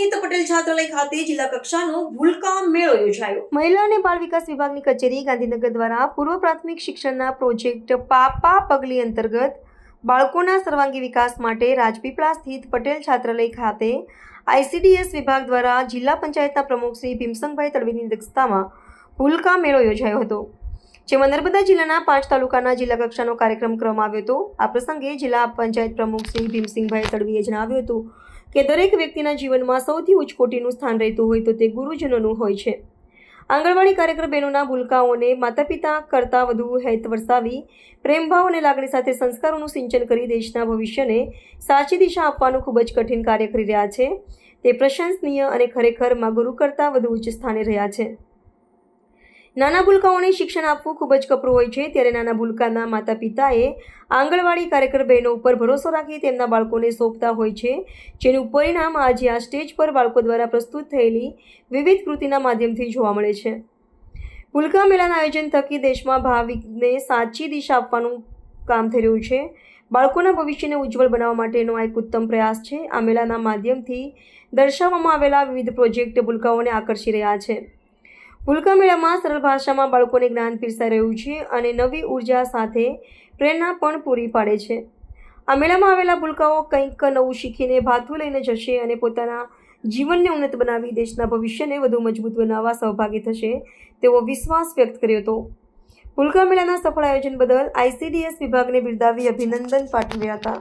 સ્થિત પટેલ છાત્રાલય ખાતે જિલ્લા કક્ષાનો ભૂલકા મેળો યોજાયો। મહિલા અને બાળ વિકાસ વિભાગની કચેરી ગાંધીનગર દ્વારા પૂર્વ પ્રાથમિક શિક્ષણના પ્રોજેક્ટ પાપા પગલી અંતર્ગત બાળકોના સર્વાંગી વિકાસ માટે રાજપીપળા સ્થિત પટેલ છાત્રાલય ખાતે ICDS વિભાગ દ્વારા જિલ્લા પંચાયતના પ્રમુખ શ્રી ભીમસંગભાઈ તડવીની અધ્યક્ષતામાં ભૂલકા મેળો યોજાયો હતો, જેમાં નર્મદા જિલ્લાના 5 તાલુકાના જિલ્લા કક્ષાનો કાર્યક્રમ કરવામાં આવ્યો હતો। આ પ્રસંગે જિલ્લા પંચાયત પ્રમુખ શ્રી ભીમસિંગભાઈ તડવીએ જણાવ્યું હતું કે દરેક વ્યક્તિના જીવનમાં સૌથી ઉચ્ચ કોટીનું સ્થાન રહેતું હોય તો તે ગુરુજનોનું હોય છે। આંગણવાડી કાર્યકર બહેનોના ભૂલકાઓને માતા પિતા કરતાં વધુ હેત વરસાવી પ્રેમભાવ અને લાગણી સાથે સંસ્કારોનું સિંચન કરી દેશના ભવિષ્યને સાચી દિશા આપવાનું ખૂબ જ કઠિન કાર્ય કરી રહ્યા છે। તે પ્રશંસનીય અને ખરેખર માં ગુરુ કરતાં વધુ ઉચ્ચ સ્થાને રહ્યા છે। નાના ભૂલકાઓને શિક્ષણ આપવું ખૂબ જ કપરું હોય છે, ત્યારે નાના ભૂલકાના માતા પિતાએ આંગણવાડી કાર્યકર બહેનો ઉપર ભરોસો રાખી તેમના બાળકોને સોંપતા હોય છે, જેનું પરિણામ આજે આ સ્ટેજ પર બાળકો દ્વારા પ્રસ્તુત થયેલી વિવિધ કૃતિના માધ્યમથી જોવા મળે છે। ભૂલકા મેળાના આયોજન થકી દેશમાં ભાવિને સાચી દિશા આપવાનું કામ થઈ રહ્યું છે। બાળકોના ભવિષ્યને ઉજ્જવળ બનાવવા માટેનો આ એક ઉત્તમ પ્રયાસ છે। આ મેળાના માધ્યમથી દર્શાવવામાં આવેલા વિવિધ પ્રોજેક્ટ ભૂલકાઓને આકર્ષી રહ્યા છે। ભૂલકા મેળામાં સરળ ભાષામાં બાળકોને જ્ઞાન પીરસાઈ રહ્યું છે અને નવી ઉર્જા સાથે પ્રેરણા પણ પૂરી પાડે છે। આ મેળામાં આવેલા ભૂલકાઓ કંઈક નવું શીખીને ભાથું લઈને જશે અને પોતાના જીવનને ઉન્નત બનાવી દેશના ભવિષ્યને વધુ મજબૂત બનાવવા સહભાગી થશે તેવો વિશ્વાસ વ્યક્ત કર્યો હતો। ભૂલકા મેળાના સફળ આયોજન બદલ ICDS વિભાગને બિરદાવી અભિનંદન પાઠવ્યા હતા।